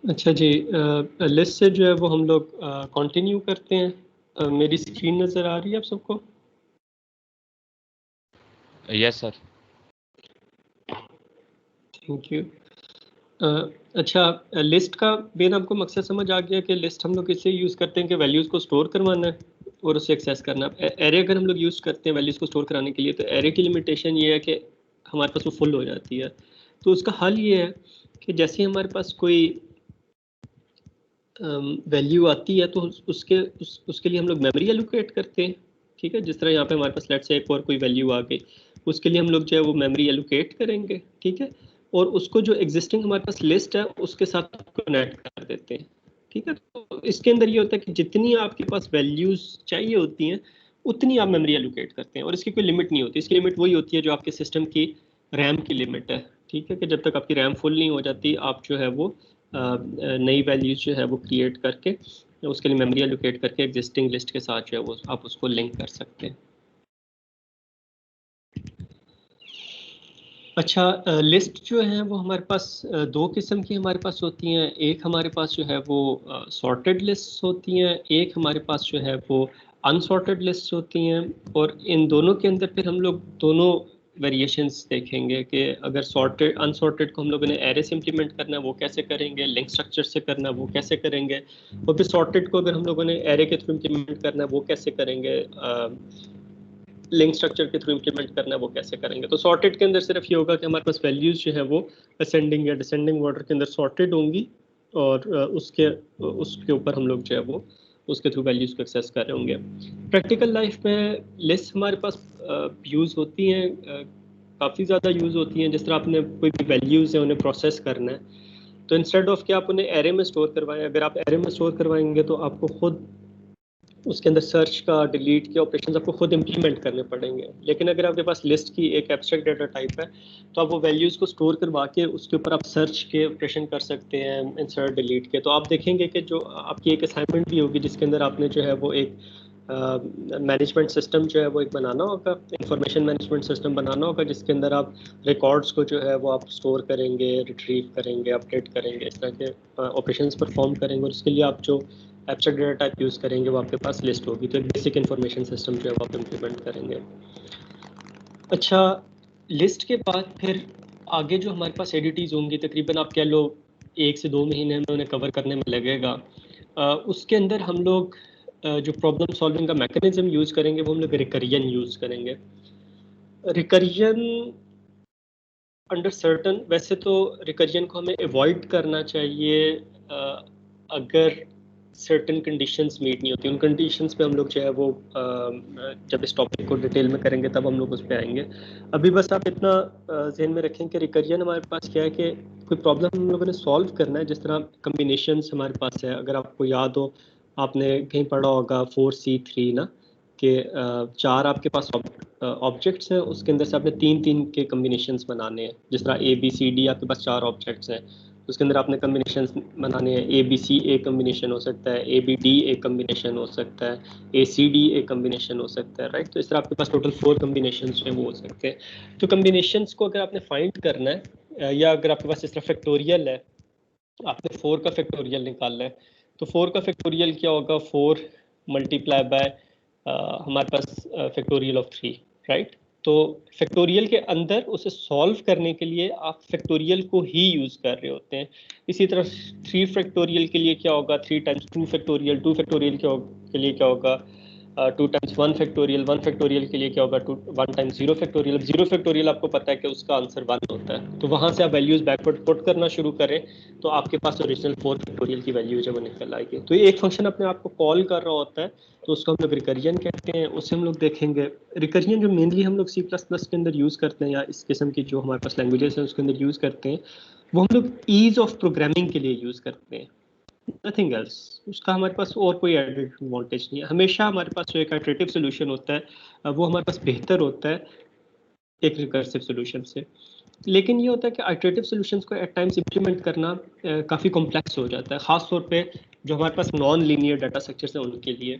अच्छा जी, लिस्ट से जो है वो हम लोग कंटिन्यू करते हैं। मेरी स्क्रीन नज़र आ रही है आप सबको? Yes sir. Thank you. अच्छा, लिस्ट का मेन आपको मकसद समझ आ गया कि लिस्ट हम लोग इसलिए यूज़ करते हैं कि वैल्यूज़ को स्टोर करवाना है और उसे एक्सेस करना है। एरे अगर हम लोग यूज़ करते हैं वैल्यूज़ को स्टोर कराने के लिए, तो एरे की लिमिटेशन ये है कि हमारे पास वो फुल हो जाती है। तो उसका हल ये है कि जैसे हमारे पास कोई वैल्यू आती है तो उसके लिए हम लोग मेमोरी एलोकेट करते हैं। ठीक है, जिस तरह यहाँ पे हमारे पास लेट्स से एक और कोई वैल्यू आ गई, उसके लिए हम लोग जो है वो मेमोरी एलोकेट करेंगे। ठीक है, और उसको जो एग्जिस्टिंग हमारे पास लिस्ट है उसके साथ कनेक्ट कर देते हैं। ठीक है, तो इसके अंदर ये होता है कि जितनी आपके पास वैल्यूज चाहिए होती हैं उतनी आप मेमोरी एलोकेट करते हैं, और इसकी कोई लिमिट नहीं होती। इसकी लिमिट वही होती है जो आपके सिस्टम की रैम की लिमिट है। ठीक है, कि जब तक आपकी रैम फुल नहीं हो जाती आप जो है वो नई वैल्यूज जो है वो क्रिएट करके उसके लिए मेमोरी एलोकेट करके एग्जिस्टिंग लिस्ट के साथ जो है वो आप उसको लिंक कर सकते हैं। अच्छा, लिस्ट जो है वो हमारे पास दो किस्म की हमारे पास होती हैं। एक हमारे पास जो है वो सॉर्टेड लिस्ट होती हैं, एक हमारे पास जो है वो अनसॉर्टेड लिस्ट होती हैं। और इन दोनों के अंदर फिर हम लोग दोनों वेरिएशंस देखेंगे कि अगर सॉर्टेड अनसॉर्टेड को हम लोगों ने एरे से इम्प्लीमेंट करना है वो कैसे करेंगे, लिंक स्ट्रक्चर से करना है वो कैसे करेंगे, और फिर सॉर्टेड को अगर हम लोगों ने एरे के थ्रू इम्प्लीमेंट करना है वो कैसे करेंगे, लिंक स्ट्रक्चर के थ्रू इम्प्लीमेंट करना है वो कैसे करेंगे। तो सॉर्टेड के अंदर सिर्फ ये होगा कि हमारे पास वैल्यूज जो है वो असेंडिंग या डिसेंडिंग ऑर्डर के अंदर सॉर्टेड होंगी, और उसके ऊपर हम लोग जो है वो उसके थ्रू वैल्यूज को एक्सेस कर रहे होंगे। प्रैक्टिकल लाइफ में लिस्ट हमारे पास यूज़ होती हैं, काफ़ी ज़्यादा यूज़ होती हैं। जिस तरह आपने कोई भी वैल्यूज़ है उन्हें प्रोसेस करना है, तो इंस्टेड ऑफ कि आप उन्हें एरे में स्टोर करवाएं, अगर आप एरे में स्टोर करवाएंगे तो आपको खुद उसके अंदर सर्च का, डिलीट के ऑपरेशन आपको खुद इंप्लीमेंट करने पड़ेंगे। लेकिन अगर आपके पास लिस्ट की एक एब्स्ट्रैक्ट डाटा टाइप है तो आप वो वैल्यूज़ को स्टोर करवा के उसके ऊपर आप सर्च के ऑपरेशन कर सकते हैं, इंसर्ट डिलीट के। तो आप देखेंगे कि जो आपकी एक असाइनमेंट भी होगी जिसके अंदर आपने जो है वो एक मैनेजमेंट सिस्टम जो है वो एक बनाना होगा, इंफॉर्मेशन मैनेजमेंट सिस्टम बनाना होगा, जिसके अंदर आप रिकॉर्ड्स को जो है वो आप स्टोर करेंगे, रिट्रीव करेंगे, अपडेट करेंगे, इस तरह के ऑपरेशंस परफॉर्म करेंगे। और उसके लिए आप जो एब्स्ट्रैक्ट डेटा टाइप यूज़ करेंगे वो आपके पास लिस्ट होगी। तो एक बेसिक इन्फॉर्मेशन सिस्टम जो है वो आप इम्प्लीमेंट करेंगे। अच्छा, लिस्ट के बाद फिर आगे जो हमारे पास एडिटीज़ होंगी, तकरीबन आप कह लो 1 से 2 महीने में उन्हें कवर करने में लगेगा। उसके अंदर हम लोग जो प्रॉब्लम सॉल्विंग का मैकेनिज्म यूज़ करेंगे वो हम लोग रिकरियन यूज़ करेंगे। रिकरियन अंडर सर्टन, वैसे तो रिकरियन को हमें अवॉइड करना चाहिए अगर सर्टन कंडीशंस मीट नहीं होती। उन कंडीशंस पे हम लोग जो है वो जब इस टॉपिक को डिटेल में करेंगे तब हम लोग उस पर आएंगे। अभी बस आप इतना जहन में रखें कि रिकरियन हमारे पास क्या है कि कोई प्रॉब्लम हम लोगों ने सॉल्व करना है। जिस तरह कम्बिनेशंस हमारे पास है, अगर आपको याद हो, आपने कहीं पढ़ा होगा 4C3 ना, कि चार आपके पास ऑब्जेक्ट्स हैं, उसके अंदर से आपने तीन तीन के कम्बिनेशंस बनाने हैं। जिस तरह ABCD आपके पास 4 ऑब्जेक्ट्स हैं, उसके अंदर आपने कम्बिनेशंस बनाने हैं। ABC एक कम्बिनेशन हो सकता है, ABD एक कम्बिनेशन हो सकता है, ACD एक कम्बिनेशन हो सकता है, राइट। तो इस तरह आपके पास टोटल 4 कम्बिनेशंस हैं वो हो सकते हैं। तो कम्बिनेशंस को अगर आपने फाइंड करना है, या अगर आपके पास इस तरह फैक्टोरियल है, आपने 4 का फैक्टोरियल निकालना है, तो 4 का फैक्टोरियल क्या होगा, 4 मल्टीप्लाई बाय हमारे पास फैक्टोरियल ऑफ 3, राइट। तो फैक्टोरियल के अंदर उसे सॉल्व करने के लिए आप फैक्टोरियल को ही यूज़ कर रहे होते हैं। इसी तरह 3 फैक्टोरियल के लिए क्या होगा, 3 टाइम्स 2 फैक्टोरियल, 2 फैक्टोरियल के लिए क्या होगा, 2 टाइम्स 1 फैक्टोरियल, 1 फैक्टोरियल के लिए क्या होगा, 1 टाइम्स 0 फैक्टोरियल। 0 फैक्टोरियल आपको पता है कि उसका आंसर 1 होता है, तो वहाँ से आप वैल्यूज़ बैकवर्ड पुट करना शुरू करें तो आपके पास ओरिजिनल 4 फैक्टोरियल की वैल्यू जो वो निकल आएगी। तो ये एक फंक्शन अपने आप को कॉल कर रहा होता है, तो उसको हम लोग रिकरियन कहते हैं। उससे हम लोग देखेंगे रिकरियन जो मेनली हम लोग C++ के अंदर यूज़ करते हैं, या इस किस्म की जो हमारे पास लैंग्वेजेस हैं उसके अंदर यूज़ करते हैं, वो हम लोग ईज़ ऑफ प्रोग्रामिंग के लिए यूज़ करते हैं, नथिंग एल्स। उसका हमारे पास और कोई एडेड एडवांटेज नहीं है। हमेशा हमारे पास जो एक आइटरेटिव सोल्यूशन होता है वो हमारे पास बेहतर होता है एक रिकर्सिव सोल्यूशन से। लेकिन ये होता है कि आइटरेटिव सॉल्यूशंस को एट टाइम्स इंप्लीमेंट करना काफ़ी कॉम्प्लेक्स हो जाता है, ख़ास तौर पे जो हमारे पास नॉन लीनियर डाटा स्ट्रक्चर्स हैं उनके लिए।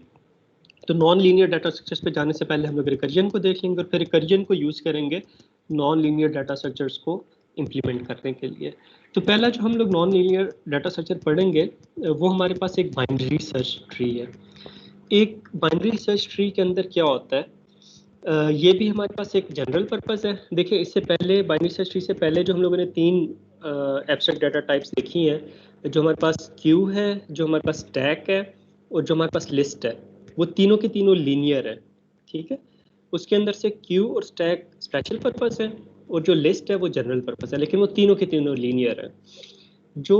तो नॉन लीनियर डाटा स्ट्रक्चर्स पे जाने से पहले हम लोग रिकरियन को देख लेंगे, और फिर रिकरियन को यूज़ करेंगे नॉन लीनियर डाटा स्ट्रक्चर्स को इम्प्लीमेंट करने के लिए। तो पहला जो हम लोग नॉन लीनियर डाटा स्ट्रक्चर पढ़ेंगे वो हमारे पास एक बाइनरी सर्च ट्री है। एक बाइनरी सर्च ट्री के अंदर क्या होता है, ये भी हमारे पास एक जनरल पर्पस है। देखिए इससे पहले बाइनरी सर्च ट्री से पहले जो हम लोगों ने 3 एब्स्ट्रैक्ट डाटा टाइप्स देखी हैं, जो हमारे पास क्यू है, जो हमारे पास स्टैक है और जो हमारे पास लिस्ट है, वो तीनों के तीनों लीनियर है। ठीक है, उसके अंदर से क्यू और स्टैक स्पेशल पर्पस है और जो लिस्ट है वो जनरल पर्पस है, लेकिन वो तीनों के तीनों लीनियर है। जो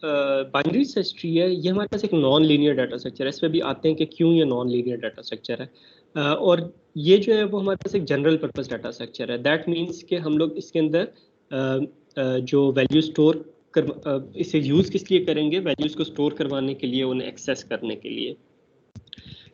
बाइनरी सर्च ट्री है ये हमारे पास एक नॉन लीनियर डाटा स्ट्रक्चर है। इसमें भी आते हैं कि क्यों ये नॉन लीनियर डाटा स्ट्रक्चर है, और ये जो है वो हमारे पास एक जनरल पर्पस डाटा स्ट्रक्चर है। दैट मीन्स कि हम लोग इसके अंदर जो वैल्यू स्टोर कर इसे यूज़ किस लिए करेंगे, वैल्यूज़ को स्टोर करवाने के लिए, उन्हें एक्सेस करने के लिए।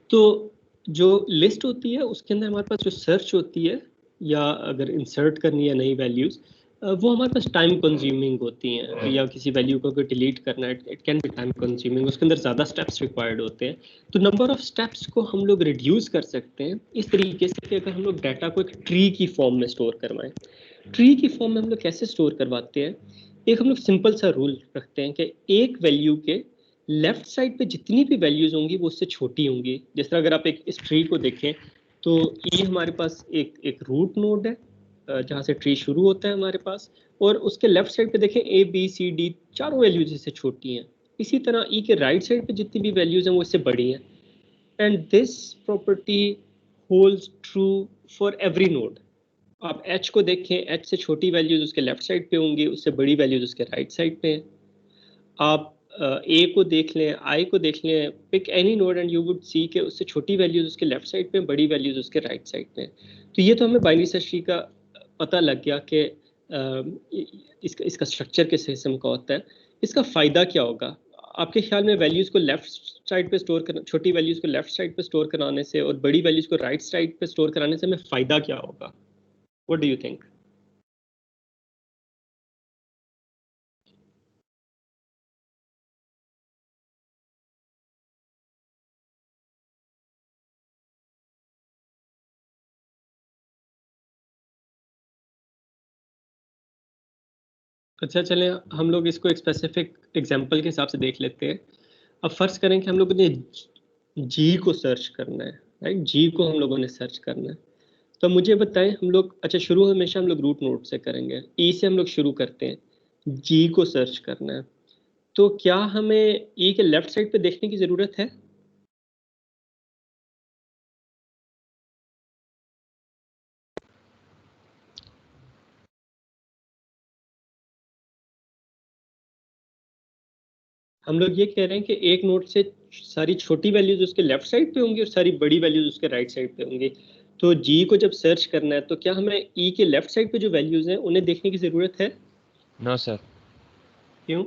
तो जो लिस्ट होती है उसके अंदर हमारे पास जो सर्च होती है या अगर इंसर्ट करनी है नई वैल्यूज़, वो हमारे पास टाइम कंज्यूमिंग होती हैं, या किसी वैल्यू को अगर डिलीट करना है it can be time consuming, उसके अंदर ज़्यादा स्टेप्स रिक्वायर्ड होते हैं। तो नंबर ऑफ स्टेप्स को हम लोग रिड्यूस कर सकते हैं इस तरीके से कि अगर हम लोग डाटा को एक ट्री की फॉर्म में स्टोर करवाएं। ट्री की फॉर्म में हम लोग कैसे स्टोर करवाते हैं, एक हम लोग सिंपल सा रूल रखते हैं कि एक वैल्यू के लेफ्ट साइड पे जितनी भी वैल्यूज होंगी वो उससे छोटी होंगी। जिस तरह अगर आप एक इस ट्री को देखें तो ये हमारे पास एक रूट नोड है जहाँ से ट्री शुरू होता है हमारे पास, और उसके लेफ्ट साइड पे देखें ए बी सी डी चारों वैल्यूज इससे छोटी हैं। इसी तरह ई के राइट साइड पे जितनी भी वैल्यूज हैं वो इससे बड़ी हैं। And this property holds true for every node. आप एच को देखें, एच से छोटी वैल्यूज उसके लेफ्ट साइड पे होंगी, उससे बड़ी वैल्यूज उसके राइट साइड पे हैं। आप ए को देख लें, आई को देख लें, pick any node and you would see के उससे छोटी वैल्यूज उसके लेफ्ट साइड पे, बड़ी वैल्यूज उसके राइट साइड पे। तो ये तो हमें बाइनरी सर्च ट्री का पता लग गया कि इसका स्ट्रक्चर किस किस्म का होता है। इसका फ़ायदा क्या होगा आपके ख्याल में? वैल्यूज़ को लेफ्ट साइड पे स्टोर करना, छोटी वैल्यूज़ को लेफ्ट साइड पे स्टोर कराने से और बड़ी वैल्यूज़ को राइट साइड पे स्टोर कराने से हमें फ़ायदा क्या होगा? What do you think? अच्छा चलें हम लोग इसको एक स्पेसिफिक एग्जांपल के हिसाब से देख लेते हैं। अब फर्ज करें कि हम लोगों ने जी को सर्च करना है, राइट? जी को हम लोगों ने सर्च करना है। तो मुझे बताएं, हम लोग अच्छा शुरू हमेशा हम लोग रूट नोड से करेंगे, ई से हम लोग शुरू करते हैं, जी को सर्च करना है। तो क्या हमें ई के लेफ्ट साइड पे देखने की ज़रूरत है? हम लोग ये कह रहे हैं कि एक नोड से सारी छोटी वैल्यूज उसके लेफ्ट साइड पे होंगी और सारी बड़ी वैल्यूज उसके राइट साइड पे होंगी। तो जी को जब सर्च करना है तो क्या हमें ई के लेफ्ट साइड पे जो वैल्यूज हैं उन्हें देखने की ज़रूरत है? No sir. क्यों?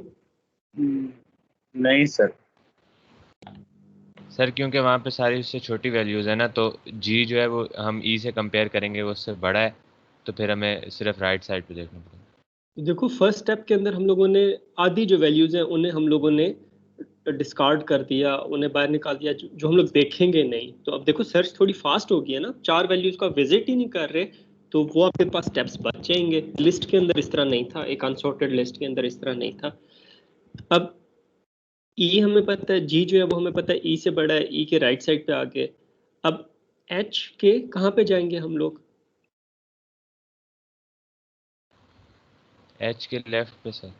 नहीं सर। सर क्योंकि वहाँ पे सारी उससे छोटी वैल्यूज़ है ना, तो जी जो है वो हम ई से कंपेयर करेंगे, वो उससे बड़ा है, तो फिर हमें सिर्फ राइट साइड पे देखना पड़ेगा। देखो फर्स्ट स्टेप के अंदर हम लोगों ने आधी जो वैल्यूज हैं उन्हें हम लोगों ने डिस्कार्ड कर दिया, उन्हें बाहर निकाल दिया जो हम लोग देखेंगे नहीं। तो अब देखो सर्च थोड़ी फास्ट हो गई है ना, 4 वैल्यूज का विजिट ही नहीं कर रहे, तो वो आपके पास स्टेप्स बच जाएंगे। लिस्ट के अंदर इस तरह नहीं था, एक अनसॉर्टेड लिस्ट के अंदर इस तरह नहीं था। अब ई हमें पता है, जी जो है वो हमें पता है ई से बड़ा है, ई के राइट साइड पे आके। अब एच के कहाँ पे जाएंगे हम लोग? एच के लेफ्ट पे सर।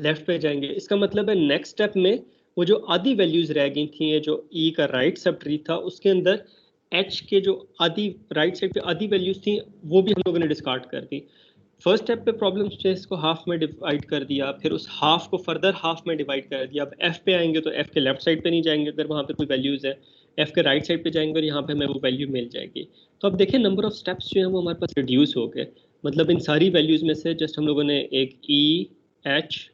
लेफ्ट पे जाएंगे। इसका मतलब है नेक्स्ट स्टेप में वो जो आधी वैल्यूज रह गई थी, ये जो ई का राइट सब ट्री था उसके अंदर एच के जो आधी राइट साइड पे आधी वैल्यूज थी वो भी हम लोगों ने डिस्कार्ड कर दी। फर्स्ट स्टेप पे प्रॉब्लम स्पेस को हाफ में डिवाइड कर दिया, फिर उस हाफ को फर्दर हाफ में डिवाइड कर दिया। अब एफ पे आएंगे तो एफ के लेफ्ट साइड पे नहीं जाएंगे अगर वहाँ पे कोई वैल्यूज है, एफ के राइट साइड पे जाएंगे और यहाँ पे हमें वो वैल्यू मिल जाएगी। तो अब देखें नंबर ऑफ स्टेप्स जो है वो हमारे पास रिड्यूस हो गए। मतलब इन सारी वैल्यूज में से जस्ट हम लोगों ने एक ई, एच,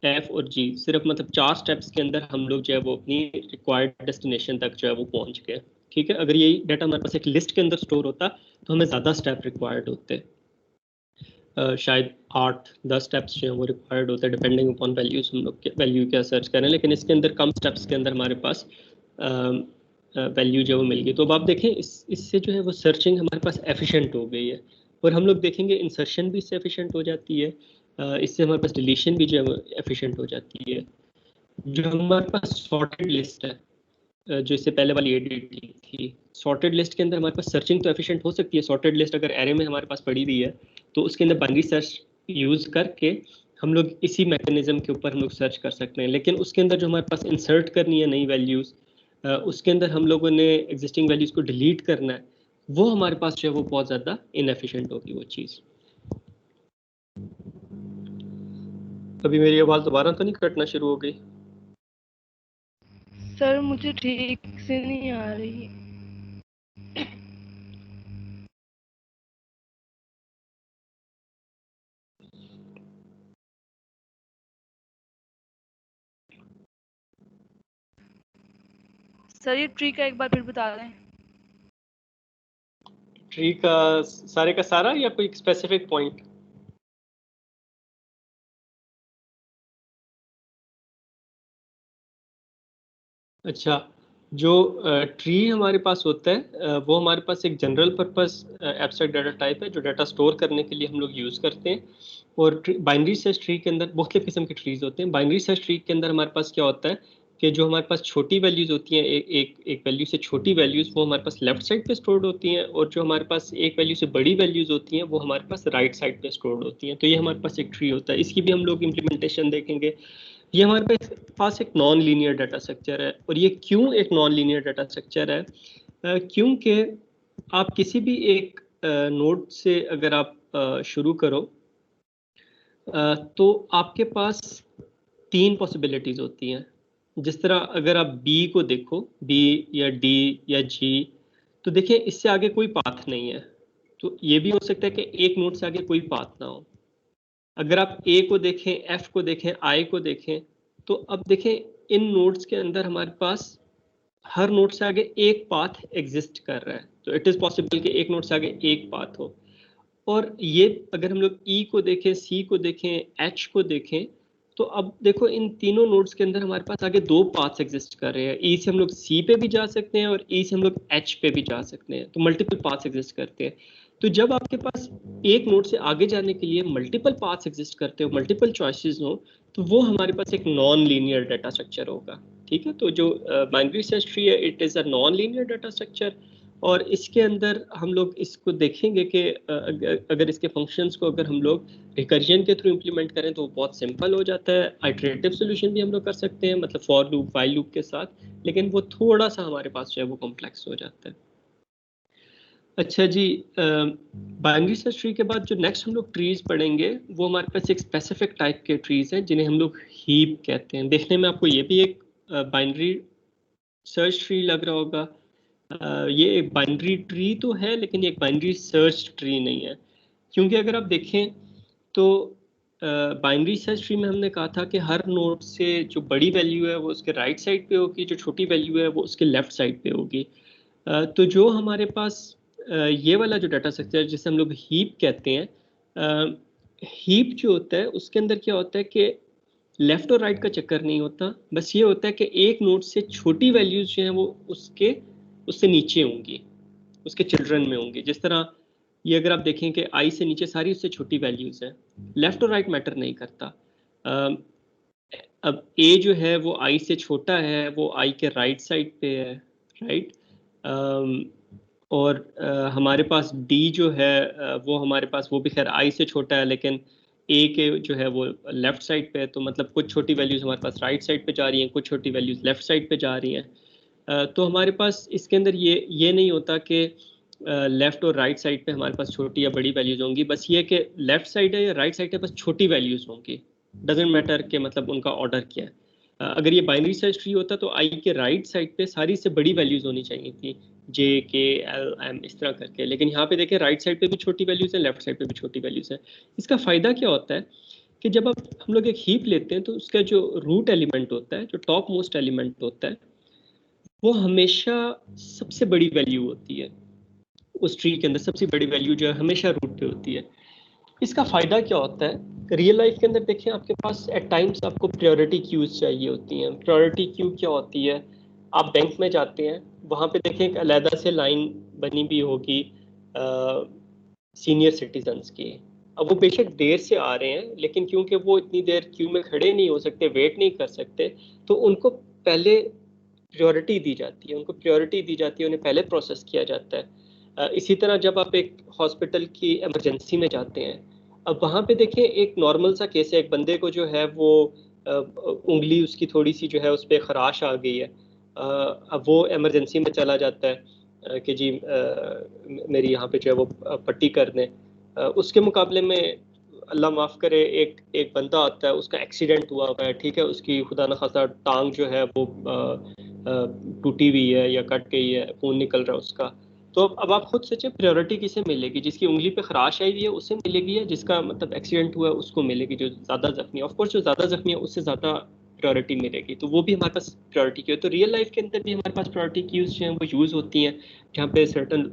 एफ और जी, सिर्फ मतलब 4 स्टेप्स के अंदर हम लोग जो है वो अपनी रिक्वायर्ड डेस्टिनेशन तक जो है वो पहुंच गए। ठीक है, अगर यही डाटा हमारे पास एक लिस्ट के अंदर स्टोर होता तो हमें ज़्यादा स्टेप रिक्वायर्ड होते, शायद 8-10 स्टेप्स जो हैं वो रिक्वायर्ड होते हैं डिपेंडिंग अपॉन वैल्यूज हम लोग वैल्यू क्या सर्च करें। लेकिन इसके अंदर कम स्टेप्स के अंदर हमारे पास वैल्यू जो है वो मिल गई। तो अब आप देखें इससे जो है वो सर्चिंग हमारे पास एफिशिएंट हो गई है। और हम लोग देखेंगे इंसर्शन भी इससे एफिशिएंट हो जाती है, इससे हमारे पास डिलीशन भी जो है एफिशिएंट हो जाती है। जो हमारे पास सॉर्टेड लिस्ट है, जो इससे पहले वाली एडीटी थी, सॉर्टेड लिस्ट के अंदर हमारे पास सर्चिंग तो एफिशिएंट हो सकती है। सॉर्टेड लिस्ट अगर एरे में हमारे पास पड़ी हुई है तो उसके अंदर बाइनरी सर्च यूज करके हम लोग इसी मैकेनिज्म के ऊपर हम लोग सर्च कर सकते हैं। लेकिन उसके अंदर जो हमारे पास इंसर्ट करनी है नई वैल्यूज, उसके अंदर हम लोगों ने एग्जिस्टिंग वैल्यूज को डिलीट करना है, वो हमारे पास जो है वो बहुत ज़्यादा इनएफिशिएंट होगी वो चीज़। अभी मेरी आवाज़ दोबारा तो नहीं कटना शुरू हो गई? सर मुझे ठीक से नहीं आ रही। सर ये ट्री का एक बार फिर बता दें। ट्री का सारा या कोई स्पेसिफिक पॉइंट? अच्छा, जो ट्री हमारे पास होता है वो हमारे पास एक general purpose abstract data type है जो डाटा स्टोर करने के लिए हम लोग यूज़ करते हैं। और बाइनरी सर्च ट्री के अंदर मुख्तलिफ किस्म के ट्रीज होते हैं। बाइनरी सर्च ट्री के अंदर हमारे पास क्या होता है कि जो हमारे पास छोटी वैल्यूज़ होती हैं, एक वैल्यू से छोटी वैल्यूज़ वो हमारे पास लेफ्ट साइड पे स्टोर्ड होती हैं, और जो हमारे पास एक वैल्यू से बड़ी वैल्यूज़ होती हैं वो हमारे पास राइट साइड पे स्टोर्ड होती हैं। तो ये हमारे पास एक ट्री होता है। इसकी भी हम लोग इम्प्लीमेंटेशन देखेंगे। ये हमारे पास एक नॉन लीनियर डाटा स्ट्रक्चर है। और ये क्यों एक नॉन लीनियर डाटा स्ट्रक्चर है? क्योंकि आप किसी भी एक नोड से अगर आप शुरू करो तो आपके पास 3 पॉसिबिलिटीज होती हैं। जिस तरह अगर आप बी को देखो, बी या डी या जी, तो देखिए इससे आगे कोई पाथ नहीं है। तो ये भी हो सकता है कि एक नोड से आगे कोई पाथ ना हो। अगर आप ए को देखें, एफ को देखें, आई को देखें, तो अब देखें इन नोड्स के अंदर हमारे पास हर नोड से आगे एक पाथ एग्जिस्ट कर रहा है। तो इट इज़ पॉसिबल कि एक नोड से आगे एक पाथ हो। और ये अगर हम लोग ई को देखें, सी को देखें, एच को देखें, तो अब देखो इन तीनों नोड्स के अंदर हमारे पास आगे 2 पाथ्स एग्जिस्ट कर रहे हैं। ई से हम लोग सी पे भी जा सकते हैं और ई से हम लोग एच पे भी जा सकते हैं। तो मल्टीपल पाथ्स एग्जिस्ट करते हैं। तो जब आपके पास एक नोड से आगे जाने के लिए मल्टीपल पाथ्स एग्जिस्ट करते हो, मल्टीपल चॉइसेस हो, तो वो हमारे पास एक नॉन लीनियर डाटा स्ट्रक्चर होगा। ठीक है, तो जो बाइनरी सर्च ट्री है, it is a non linear data structure. और इसके अंदर हम लोग इसको देखेंगे कि अगर इसके फंक्शंस को अगर हम लोग रिकर्जन के थ्रू इम्प्लीमेंट करें तो बहुत सिंपल हो जाता है। आइटरेटिव सोल्यूशन भी हम लोग कर सकते हैं, मतलब फॉर लूप, वाइल लूप के साथ, लेकिन वो थोड़ा सा हमारे पास जो है वो कॉम्प्लेक्स हो जाता है। अच्छा जी, बाइनरी सर्च ट्री के बाद जो नेक्स्ट हम लोग ट्रीज पढ़ेंगे वो हमारे पास एक स्पेसिफिक टाइप के ट्रीज हैं जिन्हें हम लोग हीप कहते हैं। देखने में आपको ये भी एक बाइनरी सर्च ट्री लग रहा होगा। ये एक बाइनरी ट्री तो है लेकिन ये एक बाइनरी सर्च ट्री नहीं है। क्योंकि अगर आप देखें तो बाइनरी सर्च ट्री में हमने कहा था कि हर नोड से जो बड़ी वैल्यू है वो उसके राइट साइड पे होगी, जो छोटी वैल्यू है वो उसके लेफ्ट साइड पे होगी। तो जो हमारे पास ये वाला जो डाटा स्ट्रक्चर जिसे हम लोग हीप कहते हैं, हीप जो होता है उसके अंदर क्या होता है कि लेफ्ट और राइट का चक्कर नहीं होता। बस ये होता है कि एक नोड से छोटी वैल्यूज जो हैं वो उससे नीचे होंगी, उसके चिल्ड्रन में होंगी। जिस तरह ये अगर आप देखें कि आई से नीचे सारी उससे छोटी वैल्यूज हैं। लेफ्ट और राइट मैटर नहीं करता। अब ए जो है वो आई से छोटा है, वो आई के राइट साइड पे है, राइट। और हमारे पास डी जो है वो हमारे पास वो भी खैर आई से छोटा है, लेकिन ए के जो है वो लेफ्ट साइड पे है। तो मतलब कुछ छोटी वैल्यूज हमारे पास राइट साइड पे जा रही हैं, कुछ छोटी वैल्यूज लेफ्ट साइड पे जा रही हैं। तो हमारे पास इसके अंदर ये नहीं होता कि लेफ्ट और राइट साइड पे हमारे पास छोटी या बड़ी वैल्यूज होंगी। बस ये कि लेफ्ट साइड है या राइट साइड है, बस छोटी वैल्यूज होंगी। डजेंट मैटर कि मतलब उनका ऑर्डर क्या है। अगर ये बाइनरी सर्च ट्री होता तो आई के राइट साइड पे सारी से बड़ी वैल्यूज होनी चाहिए थी, जे के एल एम इस तरह करके। लेकिन यहाँ पे देखें राइट साइड पे भी छोटी वैल्यूज है, लेफ्ट साइड पे भी छोटी वैल्यूज है। इसका फ़ायदा क्या होता है कि जब हम लोग एक हीप लेते हैं तो उसका जो रूट एलिमेंट होता है, जो टॉप मोस्ट एलिमेंट होता है, वो हमेशा सबसे बड़ी वैल्यू होती है। उस ट्री के अंदर सबसे बड़ी वैल्यू जो है हमेशा रूट पे होती है। इसका फ़ायदा क्या होता है? रियल लाइफ के अंदर देखें आपके पास एट टाइम्स आपको प्रायोरिटी क्यूज चाहिए होती हैं। प्रायोरिटी क्यू क्या होती है? आप बैंक में जाते हैं, वहाँ पे देखें एक अलहदा से लाइन बनी भी होगी सीनियर सिटीजन्स की। अब वो बेशक देर से आ रहे हैं, लेकिन क्योंकि वो इतनी देर क्यू में खड़े नहीं हो सकते, वेट नहीं कर सकते, तो उनको पहले प्रायोरिटी दी जाती है, उन्हें पहले प्रोसेस किया जाता है। इसी तरह जब आप एक हॉस्पिटल की इमरजेंसी में जाते हैं, अब वहाँ पे देखें एक नॉर्मल सा केस है, एक बंदे को जो है वो उंगली उसकी थोड़ी सी जो है उस पर खराश आ गई है, अब वो इमरजेंसी में चला जाता है कि जी मेरी यहाँ पे जो है वो पट्टी कर दें। उसके मुकाबले में अल्लाह माफ़ करे एक एक बंदा आता है, उसका एक्सीडेंट हुआ है, ठीक है, उसकी खुदा न खासा टांग जो है वो टूटी हुई है या कट गई है, खून निकल रहा है उसका। तो अब आप खुद सोचें प्रायोरिटी किसे मिलेगी? जिसकी उंगली पे खराश आई हुई है उसे मिलेगी, या जिसका मतलब एक्सीडेंट हुआ है उसको मिलेगी? जो ज़्यादा जख्मी है, ऑफ कोर्स जो ज़्यादा जख्मी है उससे ज़्यादा प्रायोरिटी मिलेगी। तो वो भी हमारे पास प्रायोरिटी क्यू है। तो रियल लाइफ के अंदर भी हमारे पास प्रायोरिटी क्यूज जो हैं वो यूज़ होती हैं, जहाँ पे सर्टन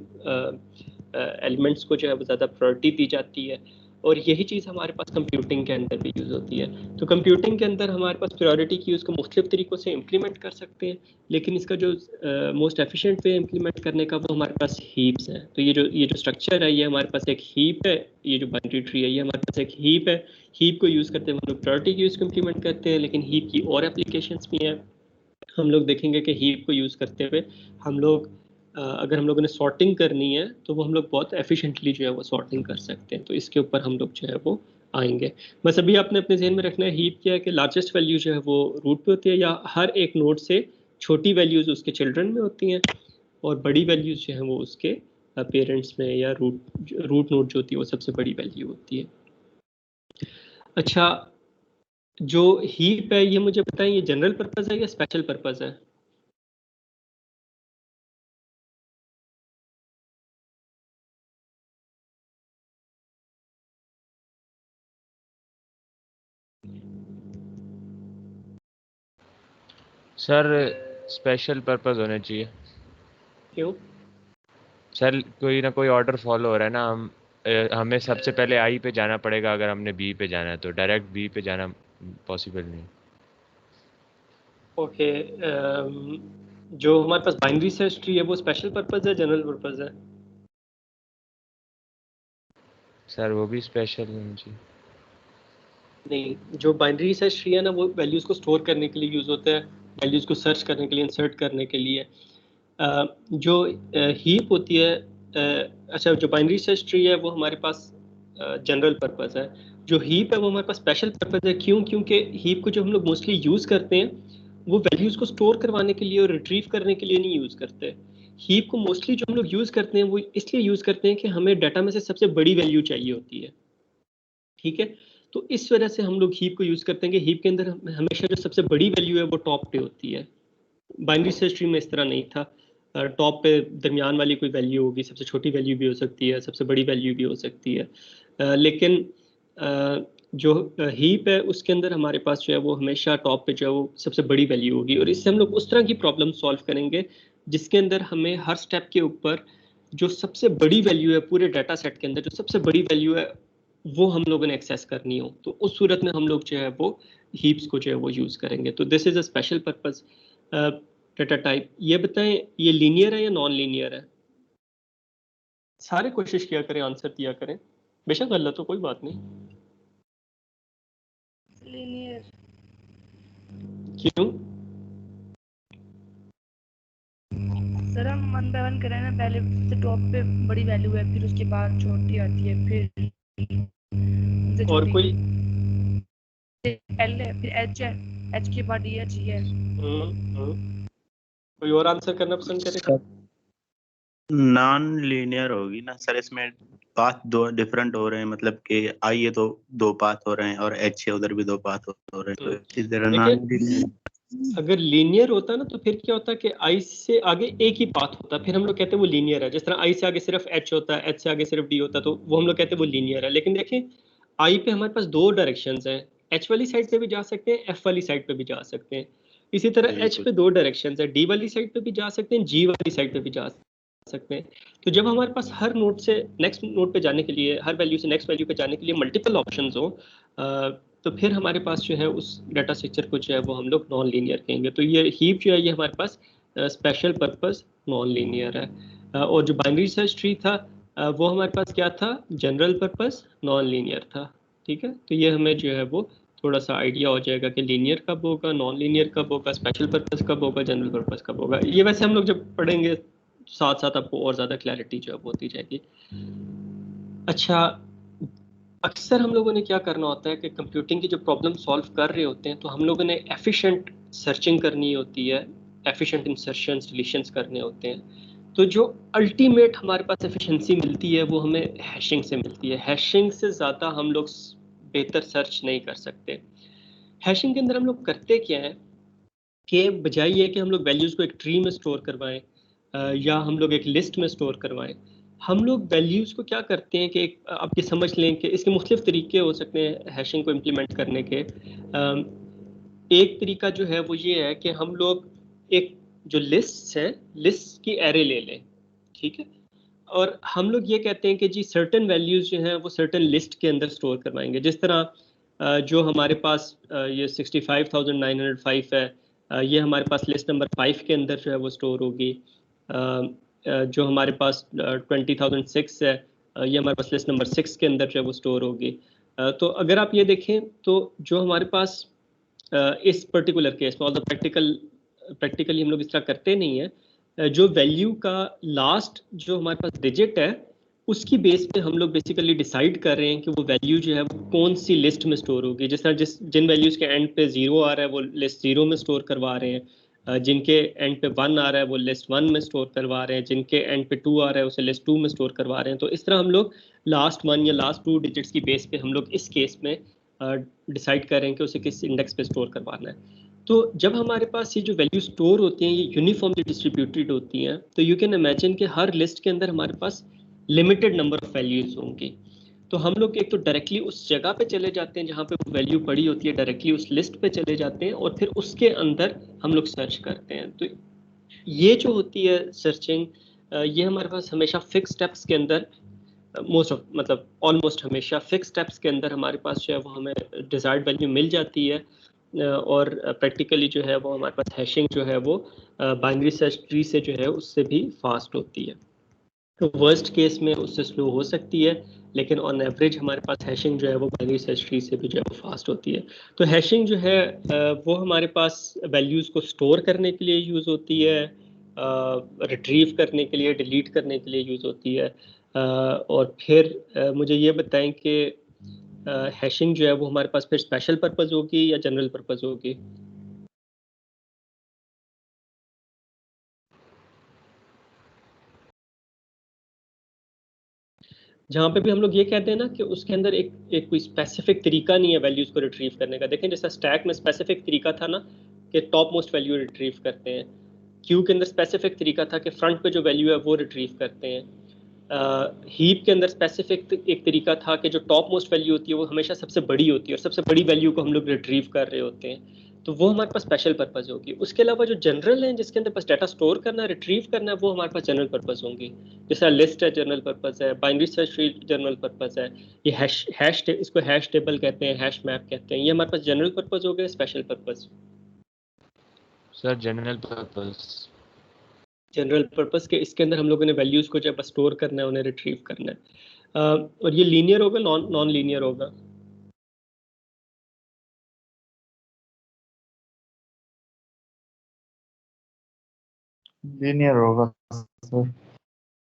एलिमेंट्स को जो है वो ज़्यादा प्रायोरिटी दी जाती है, और यही चीज़ हमारे पास कंप्यूटिंग के अंदर भी यूज़ होती है। तो कंप्यूटिंग के अंदर हमारे पास प्रायोरिटी क्यूज़ को मुख्तलिफ तरीक़ों से इम्प्लीमेंट कर सकते हैं, लेकिन इसका जो मोस्ट एफिशिएंट वे इम्प्लीमेंट करने का वो हमारे पास हीप्स है। तो ये जो स्ट्रक्चर है, ये हमारे पास एक हीप है, ये जो बाइनरी ट्री है ये हमारे पास एक हीप है। हीप को यूज़ करते हुए हम लोग प्रायोरिटी क्यूज़ को इम्प्लीमेंट करते हैं, लेकिन हीप की और एप्लीकेशंस भी हैं। हम लोग देखेंगे कि हीप को यूज़ करते हुए हम लोग अगर हम लोगों ने सॉर्टिंग करनी है तो वो हम लोग बहुत एफिशिएंटली जो है वो सॉर्टिंग कर सकते हैं। तो इसके ऊपर हम लोग जो है वो आएंगे। बस अभी आपने अपने जहन में रखना है हीप क्या है, कि लार्जेस्ट वैल्यू जो है वो रूट पे होती है, या हर एक नोड से छोटी वैल्यूज़ उसके चिल्ड्रन में होती हैं, और बड़ी वैल्यूज़ जो हैं वो उसके पेरेंट्स में, या रूट नोड जो होती है वो सबसे बड़ी वैल्यू होती है। अच्छा, जो हीप है ये मुझे बताएं, ये जनरल पर्पज़ है या स्पेशल पर्पज़ है? सर स्पेशल पर्पस होने चाहिए। क्यों? सर कोई ना कोई ऑर्डर फॉलो हो रहा है ना, हमें सबसे पहले आई पे जाना पड़ेगा अगर हमने बी पे जाना है, तो डायरेक्ट बी पे जाना पॉसिबल नहीं। ओके, जो हमारे पास बाइनरी सर्च ट्री है वो स्पेशल पर्पज़ है, जनरल पर्पज़ है? सर वो भी स्पेशल होनी चाहिए। नहीं, जो बाइनरी सर्च ट्री है ना वो वैल्यूज़ को स्टोर करने के लिए यूज़ होता है, वैल्यूज़ को सर्च करने के लिए, इंसर्ट करने के लिए। जो हीप होती है, अच्छा, जो बाइनरी सर्च ट्री है वो हमारे पास जनरल पर्पज़ है। जो हीप है वो हमारे पास स्पेशल पर्पज़ है। क्यों? क्योंकि हीप को जो हम लोग मोस्टली यूज़ करते हैं वो वैल्यूज़ को स्टोर करवाने के लिए और रिट्रीव करने के लिए नहीं यूज़ करते। हीप को मोस्टली जो हम लोग यूज़ करते हैं वो इसलिए यूज़ करते हैं कि हमें डाटा में से सबसे बड़ी वैल्यू चाहिए होती है, ठीक है? तो इस वजह से हम लोग हीप को यूज़ करते हैं कि हीप के अंदर हमेशा जो सबसे बड़ी वैल्यू है वो टॉप पे होती है। बाइनरी सर्च ट्री में इस तरह नहीं था। टॉप पे दरमियान वाली कोई वैल्यू होगी, सबसे छोटी वैल्यू भी हो सकती है, सबसे बड़ी वैल्यू भी हो सकती है। लेकिन जो हीप है उसके अंदर हमारे पास जो है वो हमेशा टॉप पे जो है वो सबसे बड़ी वैल्यू होगी, और इससे हम लोग उस तरह की प्रॉब्लम सॉल्व करेंगे जिसके अंदर हमें हर स्टेप के ऊपर जो सबसे बड़ी वैल्यू है पूरे डाटा सेट के अंदर, जो सबसे बड़ी वैल्यू है वो हम लोगों ने एक्सेस करनी हो, तो उस सूरत में हम लोग जो है वो हीप्स को जो है वो यूज़ करेंगे। तो this is a special purpose data type. ये बताएं, ये लीनियर है या नॉन लीनियर है? सारे कोशिश किया करें, आंसर दिया करें, बेशक गलत हो कोई बात नहीं। लीनियर। क्यों? सर हम वन बाय वन करें ना, पहले सबसे टॉप पे बड़ी वैल्यू है, फिर उसके बाद छोटी आती है, फिर उनसे और छोटी कोई? एल है, फिर एच है, एच के बाद डी है, जी है। कोई और आंसर करना पसंद करे? नॉन लीनियर होगी ना सर, इसमें पाथ दो डिफरेंट हो रहे हैं, मतलब कि आई है तो दो पाथ हो रहे हैं, और एच है उधर भी दो पाथ हो रहे हैं, तो इधर नॉन लीनियर। अगर लीनियर होता ना तो फिर क्या होता कि आई से आगे एक ही पाथ होता, फिर हम लोग कहते हैं वो लीनियर है। जिस तरह आई से आगे सिर्फ एच होता है, एच से आगे सिर्फ डी होता, तो वो हम लोग कहते हैं वो लीनियर है। लेकिन देखें, आई पे हमारे पास दो डायरेक्शंस हैं, एच वाली साइड पे भी जा सकते हैं, एफ वाली साइड पे भी जा सकते हैं। इसी तरह एच पे दो डायरेक्शंस है, डी वाली साइड पे भी जा सकते हैं, जी वाली साइड पे भी जा सकते हैं। तो जब हमारे पास हर नोड से नेक्स्ट नोड पे जाने के लिए, हर वैल्यू से नेक्स्ट वैल्यू पे जाने के लिए मल्टीपल ऑप्शंस हो, तो फिर हमारे पास जो है उस डाटा स्ट्रक्चर को जो है वो हम लोग नॉन लीनियर कहेंगे। तो ये हीप जो है ये हमारे पास स्पेशल पर्पस नॉन लीनियर है। और जो बाइनरी सर्च ट्री था, वो हमारे पास क्या था, जनरल पर्पस नॉन लीनियर था, ठीक है। तो ये हमें जो है वो थोड़ा सा आइडिया हो जाएगा कि लीनियर कब होगा, नॉन लीनियर कब होगा, स्पेशल पर्पस कब होगा, जनरल पर्पस कब होगा। ये वैसे हम लोग जब पढ़ेंगे साथ साथ आपको और ज़्यादा क्लैरिटी जो है वो होती जाएगी। अच्छा, अक्सर हम लोगों ने क्या करना होता है कि कंप्यूटिंग की जो प्रॉब्लम सॉल्व कर रहे होते हैं तो हम लोगों ने एफिशिएंट सर्चिंग करनी होती है, एफिशिएंट इंसर्शंस डिलीशंस करने होते हैं। तो जो अल्टीमेट हमारे पास एफिशिएंसी मिलती है वो हमें हैशिंग से मिलती है। हैशिंग से ज़्यादा हम लोग बेहतर सर्च नहीं कर सकते। हैशिंग के अंदर हम लोग करते क्या है कि बजाय ये कि हम लोग वैल्यूज़ को एक ट्री में स्टोर करवाएं या हम लोग एक लिस्ट में स्टोर करवाएं, हम लोग वैल्यूज़ को क्या करते हैं कि आप ये समझ लें कि इसके मुख्तलिफ तरीके हो सकते हैं हैशिंग को इम्प्लीमेंट करने के। एक तरीका जो है वो ये है कि हम लोग एक जो लिस्ट है, लिस्ट की एरे ले लें, ठीक है, और हम लोग ये कहते हैं कि जी सर्टेन वैल्यूज़ जो हैं वो सर्टेन लिस्ट के अंदर स्टोर करवाएंगे। जिस तरह जो हमारे पास ये 65,905 है, ये हमारे पास लिस्ट नंबर 5 के अंदर जो है वो स्टोर होगी। जो हमारे पास 20,006 है, ये हमारे पास लिस्ट नंबर 6 के अंदर जो है वो स्टोर होगी। तो अगर आप ये देखें तो जो हमारे पास इस पर्टिकुलर केस में, ऑल्दो प्रैक्टिकली हम लोग इस तरह करते नहीं है, जो वैल्यू का लास्ट जो हमारे पास डिजिट है उसकी बेस पे हम लोग बेसिकली डिसाइड कर रहे हैं कि वो वैल्यू जो है वो कौन सी लिस्ट में स्टोर होगी। जिस तरह जिन वैल्यूज के एंड पे 0 आ रहा है वो लिस्ट 0 में स्टोर करवा रहे हैं, जिनके एंड पे 1 आ रहा है वो लिस्ट 1 में स्टोर करवा रहे हैं, जिनके एंड पे 2 आ रहा है उसे लिस्ट 2 में स्टोर करवा रहे हैं। तो इस तरह हम लोग लास्ट 1 या लास्ट 2 डिजिट्स की बेस पे हम लोग इस केस में डिसाइड कर रहे हैं कि उसे किस इंडेक्स पे स्टोर करवाना है। तो जब हमारे पास ये जो वैल्यू स्टोर होती हैं ये यूनिफॉर्मली डिस्ट्रीब्यूटेड होती हैं, तो यू कैन इमेजिन कि हर लिस्ट के अंदर हमारे पास लिमिटेड नंबर ऑफ वैल्यूज होंगी। तो हम लोग एक तो डायरेक्टली उस जगह पे चले जाते हैं जहाँ पे वो वैल्यू पड़ी होती है, डायरेक्टली उस लिस्ट पे चले जाते हैं और फिर उसके अंदर हम लोग सर्च करते हैं। तो ये जो होती है सर्चिंग, ये हमारे पास हमेशा फिक्स स्टेप्स के अंदर मतलब ऑलमोस्ट हमेशा फिक्स स्टेप्स के अंदर हमारे पास जो है वो हमें डिजायर्ड वैल्यू मिल जाती है। और प्रैक्टिकली जो है वो हमारे पास हैशिंग जो है वो बाइनरी सर्च ट्री से जो है उससे भी फास्ट होती है। तो वर्स्ट केस में उससे स्लो हो सकती है, लेकिन ऑन एवरेज हमारे पास हैशिंग जो है वो बाइनरी सर्च ट्री से भी जो है वो फास्ट होती है। तो हैशिंग जो है वो हमारे पास वैल्यूज़ को स्टोर करने के लिए यूज़ होती है, रिट्रीव करने के लिए, डिलीट करने के लिए यूज़ होती है। और फिर मुझे ये बताएं कि हैशिंग जो है वो हमारे पास फिर स्पेशल पर्पस होगी या जनरल पर्पस होगी? जहाँ पे भी हम लोग ये कहते हैं ना कि उसके अंदर एक कोई स्पेसिफिक तरीका नहीं है वैल्यूज को रिट्रीव करने का। देखें जैसा स्टैक में स्पेसिफिक तरीका था ना कि टॉप मोस्ट वैल्यू रिट्रीव करते हैं, क्यू के अंदर स्पेसिफिक तरीका था कि फ्रंट पे जो वैल्यू है वो रिट्रीव करते हैं, हीप के अंदर स्पेसिफिक एक तरीका था कि जो टॉप मोस्ट वैल्यू होती है वो हमेशा सबसे बड़ी होती है और सबसे बड़ी वैल्यू को हम लोग रिट्रीव कर रहे होते हैं। तो वो हमारे पास स्पेशल पर्पस होगी। उसके अलावा जो जनरल है जिसके अंदर बस डाटा स्टोर करना है, रिट्रीव करना है, वो हमारे पास जनरल पर्पस होंगी। जैसा लिस्ट है जनरल पर्पस है, binary search tree general purpose है, ये इसको हैश टेबल कहते हैं, हैश मैप कहते हैं, ये हमारे पास जनरल पर्पस हो गए। Special purpose sir general purpose. General purpose के इसके अंदर हम लोगों ने वैल्यूज को जब स्टोर करना है उन्हें रिट्रीव करना है। और ये लीनियर होगा, नॉन लीनियर होगा? लीनियर होगा सर।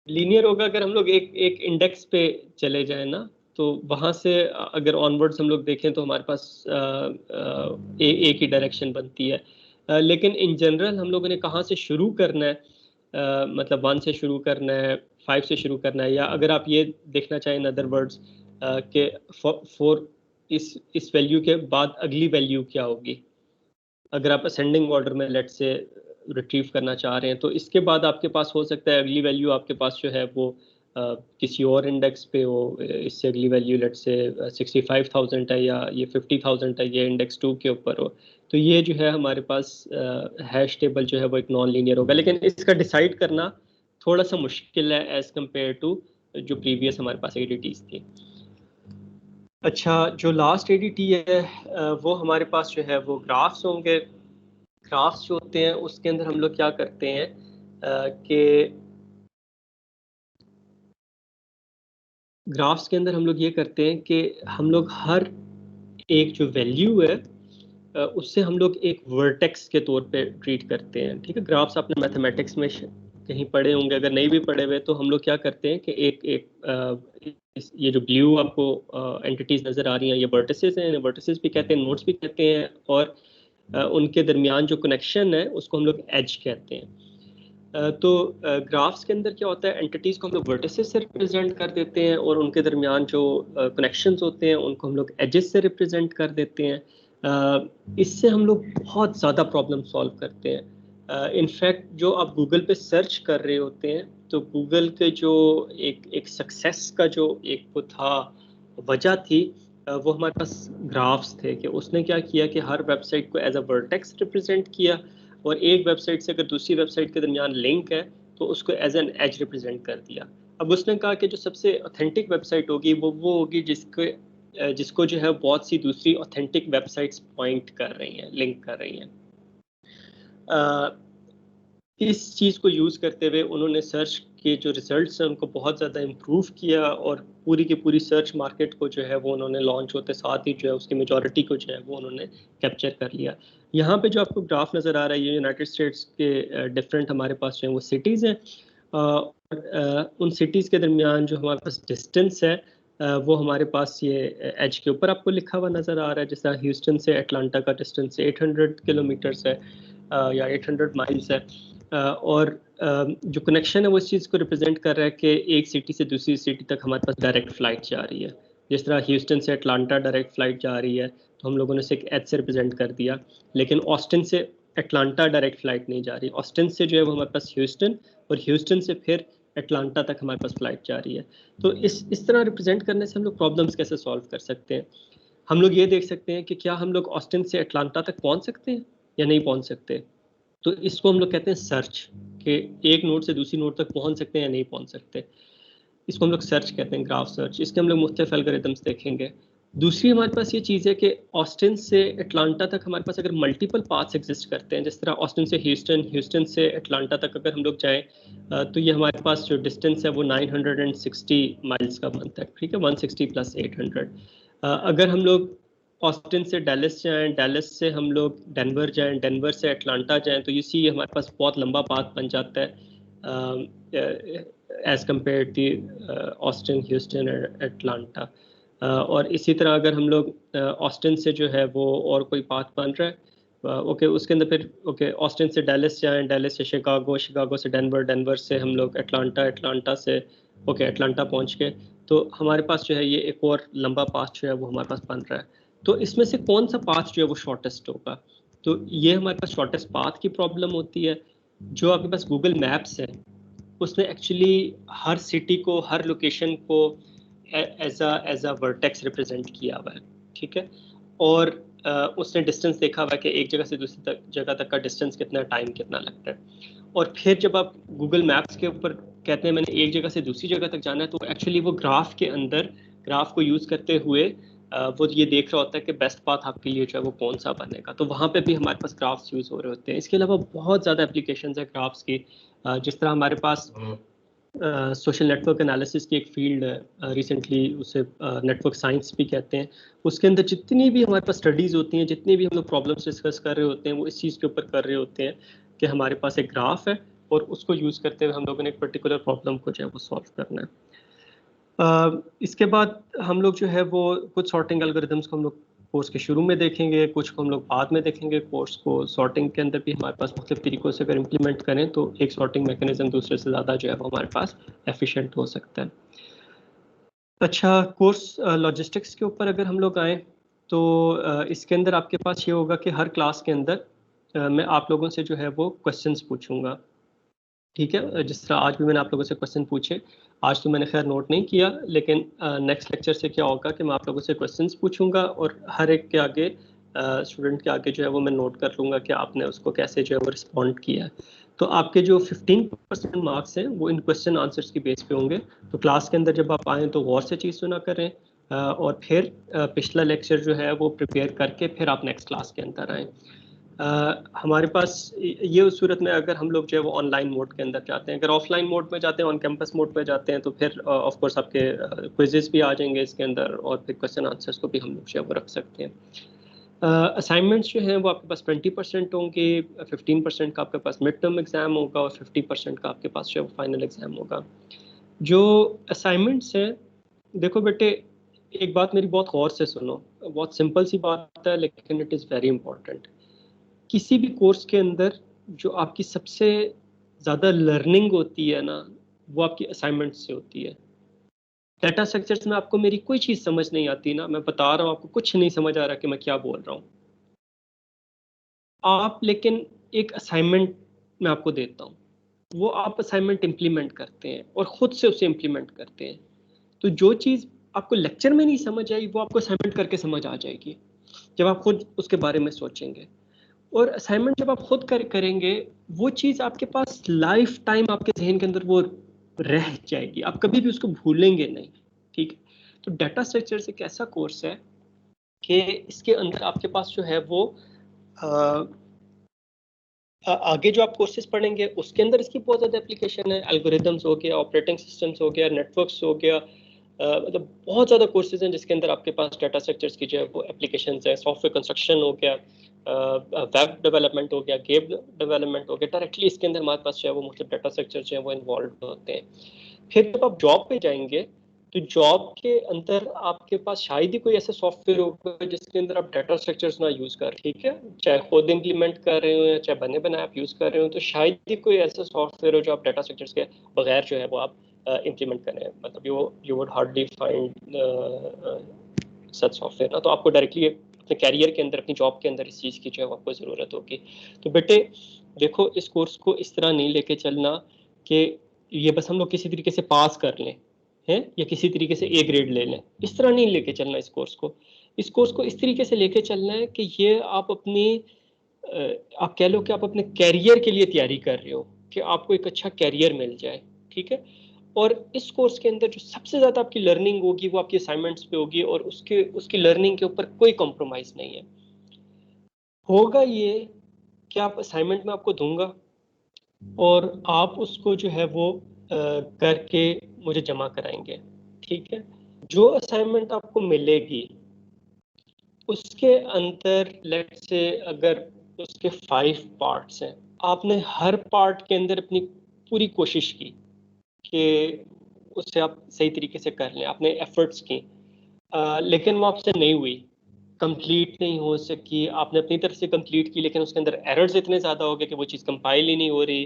लीनियर होगा अगर हम लोग एक इंडेक्स पे चले जाएं ना, तो वहां से अगर ऑनवर्ड्स हम लोग देखें तो हमारे पास एक ही डायरेक्शन बनती है। लेकिन इन जनरल हम लोगों ने कहाँ से शुरू करना है, मतलब 1 से शुरू करना है, 5 से शुरू करना है, या अगर आप ये देखना चाहें इन अदर वर्ड्स कि फॉर इस वैल्यू के बाद अगली वैल्यू क्या होगी। अगर आप असेंडिंग ऑर्डर में लेट से रिट्रीव करना चाह रहे हैं तो इसके बाद आपके पास हो सकता है अगली वैल्यू आपके पास जो है वो किसी और इंडेक्स पे हो, इससे अगली वैल्यू लेट से 65,000 है या ये 50,000 है, ये इंडेक्स 2 के ऊपर हो। तो ये जो है हमारे पास हैश टेबल जो है वो एक नॉन लीनियर होगा, लेकिन इसका डिसाइड करना थोड़ा सा मुश्किल है एज कम्पेयर टू जो प्रीवियस हमारे पास एडीटीज थी। अच्छा, जो लास्ट एडीटी है वो हमारे पास जो है वो ग्राफ्स होंगे। ग्राफ्स जो होते हैं उसके अंदर हम लोग क्या करते हैं कि ग्राफ्स के अंदर हम लोग ये करते हैं कि हम लोग हर एक जो वैल्यू है उससे हम लोग एक वर्टेक्स के तौर पे ट्रीट करते हैं। ठीक है, ग्राफ्स आपने मैथमेटिक्स में कहीं पढ़े होंगे, अगर नहीं भी पढ़े हुए तो हम लोग क्या करते हैं कि ये जो ब्लू आपको एंटिटीज नजर आ रही हैं ये वर्टिसेस हैं, वर्टिसेस भी कहते हैं, नोड्स भी कहते हैं, और उनके दरमियान जो कनेक्शन है उसको हम लोग एज कहते हैं। तो ग्राफ्स के अंदर क्या होता है, एंटिटीज को हम लोग वर्टिसेस से रिप्रेजेंट कर देते हैं और उनके दरमियान जो कनेक्शंस होते हैं उनको हम लोग एजेस से रिप्रेजेंट कर देते हैं। इससे हम लोग बहुत ज़्यादा प्रॉब्लम सॉल्व करते हैं। इनफैक्ट जो आप गूगल पे सर्च कर रहे होते हैं तो गूगल के जो एक सक्सेस का जो एक वो था, वजह थी, वो हमारे पास ग्राफ्स थे कि उसने क्या किया कि हर वेबसाइट को एज अ वर्टेक्स रिप्रेजेंट किया और एक वेबसाइट से अगर दूसरी वेबसाइट के दरमियान लिंक है तो उसको एज एन एज रिप्रेजेंट कर दिया। अब उसने कहा कि जो सबसे ऑथेंटिक वेबसाइट होगी वो होगी जिसको जो है बहुत सी दूसरी ऑथेंटिक वेबसाइट्स पॉइंट कर रही हैं, लिंक कर रही हैं। इस चीज़ को यूज़ करते हुए उन्होंने सर्च के जो रिजल्ट्स हैं उनको बहुत ज़्यादा इम्प्रूव किया और पूरी की पूरी सर्च मार्केट को जो है वो उन्होंने लॉन्च होते साथ ही जो है उसकी मेजॉरिटी को जो है वो उन्होंने कैप्चर कर लिया। यहाँ पे जो आपको ग्राफ नज़र आ रहा है ये यूनाइटेड स्टेट्स के डिफरेंट हमारे पास जो है वो सिटीज़ हैं, उन सिटीज़ के दरमियान जो हमारे पास डिस्टेंस है वो हमारे पास ये एज के ऊपर आपको लिखा हुआ नज़र आ रहा है। जैसा ह्यूस्टन से एटलांटा का डिस्टेंस 800 किलोमीटर्स है या 800 माइल्स है, और जो कनेक्शन है वो इस चीज़ को रिप्रेजेंट कर रहा है कि एक सिटी से दूसरी सिटी तक हमारे पास डायरेक्ट फ़्लाइट जा रही है। जिस तरह ह्यूस्टन से एटलांटा डायरेक्ट फ़्लाइट जा रही है तो हम लोगों ने इसे एक एच से रिप्रेजेंट कर दिया, लेकिन ऑस्टिन से एटलांटा डायरेक्ट फ़्लाइट नहीं जा रही। ऑस्टिन से जो है वो हमारे पास ह्यूस्टन और ह्यूस्टन से फिर एटलांटा तक हमारे पास फ़्लाइट जा रही है। तो इस तरह रिप्रेजेंट करने से हम लोग प्रॉब्लम्स कैसे सॉल्व कर सकते हैं? हम लोग ये देख सकते हैं कि क्या हम लोग ऑस्टिन से एटलांटा तक पहुँच सकते हैं या नहीं पहुँच सकते। तो इसको हम लोग कहते हैं सर्च, कि एक नोड से दूसरी नोड तक पहुंच सकते हैं या नहीं पहुंच सकते। इसको हम लोग सर्च कहते हैं, ग्राफ सर्च। इसके हम लोग मुख्तलिफ एल्गोरिथम्स देखेंगे। दूसरी हमारे पास ये चीज़ है कि ऑस्टिन से एटलांटा तक हमारे पास अगर मल्टीपल पाथ्स एग्जिस्ट करते हैं, जिस तरह ऑस्टिन से ह्यूस्टन, ह्यूस्टन से एटलांटा तक अगर हम लोग जाएँ तो ये हमारे पास जो डिस्टेंस है वो 960 माइल्स का बनता है। ठीक है, 160 + 800। अगर हम लोग ऑस्टिन से डैलस जाएं, डैलस से हम लोग डेनवर जाएं, डेनवर से अटलांटा जाएं, तो यू सी हमारे पास बहुत लंबा पाथ बन जाता है as compare to Austin, Houston और अटलांटा। और इसी तरह अगर हम लोग ऑस्टिन से जो है वो और कोई पाथ बन रहा है, ओके, उसके अंदर फिर ओके ऑस्टिन से डैलस जाएं, डैलस से शिकागो, शिकागो से डेनवर, डेनवर से हम लोग अटलांटा, अटलांटा से ओके अटलांटा पहुंच गए, तो हमारे पास जो है ये एक और लंबा पाथ जो है वो हमारे पास बन रहा है। तो इसमें से कौन सा पाथ जो है वो शॉर्टेस्ट होगा? तो ये हमारे पास शॉर्टेस्ट पाथ की प्रॉब्लम होती है। जो आपके पास गूगल मैप्स है उसमें एक्चुअली हर सिटी को, हर लोकेशन को एज अ वर्टेक्स रिप्रेजेंट किया हुआ है। ठीक है, और उसने डिस्टेंस देखा हुआ है कि एक जगह से दूसरी जगह तक का डिस्टेंस कितना, टाइम कितना लगता है। और फिर जब आप गूगल मैप्स के ऊपर कहते हैं मैंने एक जगह से दूसरी जगह तक जाना है, तो एक्चुअली वो ग्राफ के अंदर, ग्राफ को यूज़ करते हुए वो ये देख रहा होता है कि बेस्ट पाथ आपके लिए जो है वो कौन सा बनेगा। तो वहाँ पे भी हमारे पास ग्राफ्स यूज़ हो रहे होते हैं। इसके अलावा बहुत ज़्यादा एप्लीकेशंस है ग्राफ्स की। जिस तरह हमारे पास सोशल नेटवर्क एनालिसिस की एक फील्ड है, रिसेंटली उसे नेटवर्क साइंस भी कहते हैं। उसके अंदर जितनी भी हमारे पास स्टडीज़ होती हैं, जितनी भी हम लोग प्रॉब्लम्स डिस्कस कर रहे होते हैं, वो इस चीज़ के ऊपर कर रहे होते हैं कि हमारे पास एक ग्राफ है और उसको यूज़ करते हुए हम लोगों ने एक पर्टिकुलर प्रॉब्लम को जो है वो सॉल्व करना है। इसके बाद हम लोग जो है वो कुछ सॉर्टिंग एल्गोरिथम्स को हम लोग कोर्स के शुरू में देखेंगे, कुछ को हम लोग बाद में देखेंगे। कोर्स को सॉर्टिंग के अंदर भी हमारे पास मुख्तलिफ तरीक़ों से अगर इम्प्लीमेंट करें तो एक सॉर्टिंग मैकेनिज्म दूसरे से ज़्यादा जो है वो हमारे पास एफिशिएंट हो सकता है। अच्छा, कोर्स लॉजिस्टिक्स के ऊपर अगर हम लोग आएँ तो इसके अंदर आपके पास ये होगा कि हर क्लास के अंदर मैं आप लोगों से जो है वो क्वेश्चंस पूछूंगा। ठीक है, जिस तरह आज भी मैंने आप लोगों से क्वेश्चन पूछे, आज तो मैंने खैर नोट नहीं किया, लेकिन नेक्स्ट लेक्चर से क्या होगा कि मैं आप लोगों से क्वेश्चंस पूछूंगा और हर एक के आगे स्टूडेंट के आगे जो है वो मैं नोट कर लूँगा कि आपने उसको कैसे जो है वो रिस्पॉन्ड किया है। तो आपके जो 15% मार्क्स हैं वो इन क्वेश्चन आंसर्स की बेस पे होंगे। तो क्लास के अंदर जब आप आएँ तो गौर से चीज़ सुना करें और फिर पिछला लेक्चर जो है वो प्रिपेयर करके फिर आप नेक्स्ट क्लास के अंदर आएँ। हमारे पास ये उस सूरत में अगर हम लोग जो है वो ऑनलाइन मोड के अंदर जाते हैं, अगर ऑफलाइन मोड में जाते हैं, ऑन कैंपस मोड पे जाते हैं, तो फिर ऑफ कोर्स आपके क्विजेस भी आ जाएंगे इसके अंदर और फिर क्वेश्चन आंसर्स को भी हम लोग जो है वो रख सकते हैं। असाइनमेंट्स जो हैं वो आपके पास 20% होंगे, 15% का आपके पास मिड टर्म एग्ज़ाम होगा और 50% का आपके पास जो है वो फाइनल एग्ज़ाम होगा। जो असाइनमेंट्स हैं, देखो बेटे एक बात मेरी बहुत गौर से सुनो, बहुत सिंपल सी बात है लेकिन इट इज़ वेरी इंपॉर्टेंट। किसी भी कोर्स के अंदर जो आपकी सबसे ज़्यादा लर्निंग होती है ना, वो आपकी असाइनमेंट से होती है। डाटा स्ट्रक्चर्स में आपको मेरी कोई चीज़ समझ नहीं आती ना, मैं बता रहा हूँ आपको, कुछ नहीं समझ आ रहा कि मैं क्या बोल रहा हूँ आप, लेकिन एक असाइनमेंट मैं आपको देता हूँ, वो आप असाइनमेंट इम्प्लीमेंट करते हैं और ख़ुद से उसे इम्प्लीमेंट करते हैं। तो जो चीज़ आपको लेक्चर में नहीं समझ आई वो आपको असाइनमेंट करके समझ आ जाएगी जब आप खुद उसके बारे में सोचेंगे। और असाइनमेंट जब आप खुद करेंगे, वो चीज़ आपके पास लाइफ टाइम आपके जहन के अंदर वो रह जाएगी, आप कभी भी उसको भूलेंगे नहीं। ठीक है, तो डाटा स्ट्रक्चर्स एक ऐसा कोर्स है कि इसके अंदर आपके पास जो है वो आगे जो आप कोर्सेज पढ़ेंगे उसके अंदर इसकी बहुत ज़्यादा एप्लीकेशन है। एल्गोरिदम्स हो गया, ऑपरेटिंग सिस्टम्स हो गया, नेटवर्क्स हो गया, मतलब बहुत ज़्यादा कोर्सेज हैं जिसके अंदर आपके पास डाटा स्ट्रक्चर्स की जो है वो एप्लीकेशंस है। सॉफ्टवेयर कंस्ट्रक्शन हो गया, वेब डेवलपमेंट हो गया, गेम डेवलपमेंट हो गया, डायरेक्टली इसके अंदर हमारे पास जो है वो मुख्तलिफ डाटा स्ट्रक्चर जो है वो इन्वॉल्व होते हैं। फिर जब आप जॉब पे जाएंगे तो जॉब के अंदर आपके पास शायद ही कोई ऐसा सॉफ्टवेयर होगा जिसके अंदर आप डाटा स्ट्रक्चर्स ना यूज़ कर, ठीक है, चाहे खुद इम्प्लीमेंट कर रहे हो या चाहे बने बनाए आप यूज़ कर रहे हो, तो शायद ही कोई ऐसा सॉफ्टवेयर हो जो आप डाटा स्ट्रक्चर्स के बगैर जो है वो आप इम्प्लीमेंट कर रहे हैं। मतलब you would hardly find such software ना, तो आपको डायरेक्टली अपने कैरियर के अंदर, अपनी जॉब के अंदर इस चीज़ की जो है आपको ज़रूरत होगी। तो बेटे देखो, इस कोर्स को इस तरह नहीं लेके चलना कि ये बस हम लोग किसी तरीके से पास कर लें हैं या किसी तरीके से ए ग्रेड ले लें, इस तरह नहीं लेके चलना इस कोर्स को। इस कोर्स को इस तरीके से लेके चलना है कि ये आप अपनी आप कह लो कि आप अपने कैरियर के लिए तैयारी कर रहे हो कि आपको एक अच्छा कैरियर मिल जाए, ठीक है। और इस कोर्स के अंदर जो सबसे ज़्यादा आपकी लर्निंग होगी वो आपकी असाइनमेंट्स पे होगी और उसकी लर्निंग के ऊपर कोई कॉम्प्रोमाइज़ नहीं है। होगा ये कि आप असाइनमेंट में आपको दूंगा और आप उसको जो है वो करके मुझे जमा कराएंगे, ठीक है। जो असाइनमेंट आपको मिलेगी उसके अंदर लेट्स से अगर उसके 5 पार्ट्स हैं, आपने हर पार्ट के अंदर अपनी पूरी कोशिश की कि उसे आप सही तरीके से कर लें, आपने एफर्ट्स की, लेकिन वो आपसे नहीं हुई, कंप्लीट नहीं हो सकी, आपने अपनी तरफ से कंप्लीट की लेकिन उसके अंदर एरर्स इतने ज़्यादा हो गए कि वो चीज़ कंपाइल ही नहीं हो रही,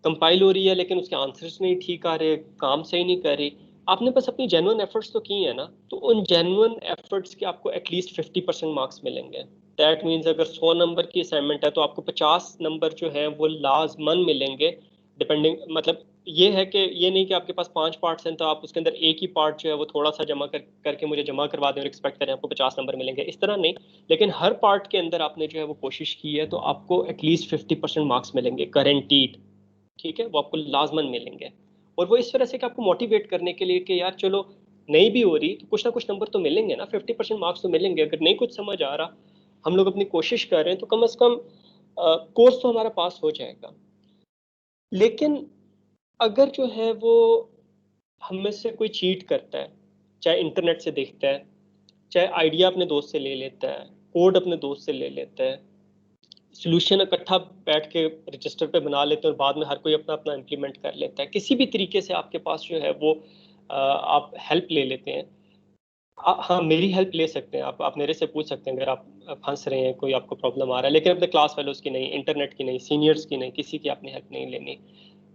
कंपाइल हो रही है लेकिन उसके आंसर्स नहीं ठीक आ रहे, काम सही नहीं कर रही। आपने बस अपनी जेन्युइन एफर्ट्स तो की है ना, तो उन जेन्युइन एफर्ट्स के आपको एटलीस्ट 50% मार्क्स मिलेंगे। दैट मीन्स अगर 100 नंबर की असाइनमेंट है तो आपको 50 नंबर जो है वो लाजमन मिलेंगे, डिपेंडिंग, मतलब ये है कि ये नहीं कि आपके पास 5 पार्ट्स हैं तो आप उसके अंदर एक ही पार्ट जो है वो थोड़ा सा जमा करके मुझे जमा करवा दें और एक्सपेक्ट करें आपको 50 नंबर मिलेंगे, इस तरह नहीं। लेकिन हर पार्ट के अंदर आपने जो है वो कोशिश की है तो आपको एटलीस्ट 50% मार्क्स मिलेंगे, गारंटीड, ठीक है, वो आपको लाजमन मिलेंगे। और वो इस तरह से कि आपको मोटिवेट करने के लिए कि यार चलो नहीं भी हो रही तो कुछ ना कुछ नंबर तो मिलेंगे ना, 50% मार्क्स तो मिलेंगे। अगर नहीं कुछ समझ आ रहा, हम लोग अपनी कोशिश कर रहे हैं तो कम से कम कोर्स तो हमारा पास हो जाएगा। लेकिन अगर जो है वो हम में से कोई चीट करता है, चाहे इंटरनेट से देखता है, चाहे आइडिया अपने दोस्त से ले लेता है, कोड अपने दोस्त से ले लेता है, सोल्यूशन इकट्ठा बैठ के रजिस्टर पे बना लेते हैं और बाद में हर कोई अपना अपना इम्प्लीमेंट कर लेता है, किसी भी तरीके से आपके पास जो है वो आप हेल्प ले लेते हैं। हाँ, मेरी हेल्प ले सकते हैं आप मेरे से पूछ सकते हैं अगर आप फंस रहे हैं, कोई आपको प्रॉब्लम आ रहा है, लेकिन अपने क्लास फेलोज की नहीं, इंटरनेट की नहीं, सीनियर्स की नहीं, किसी की आपने हेल्प नहीं लेनी।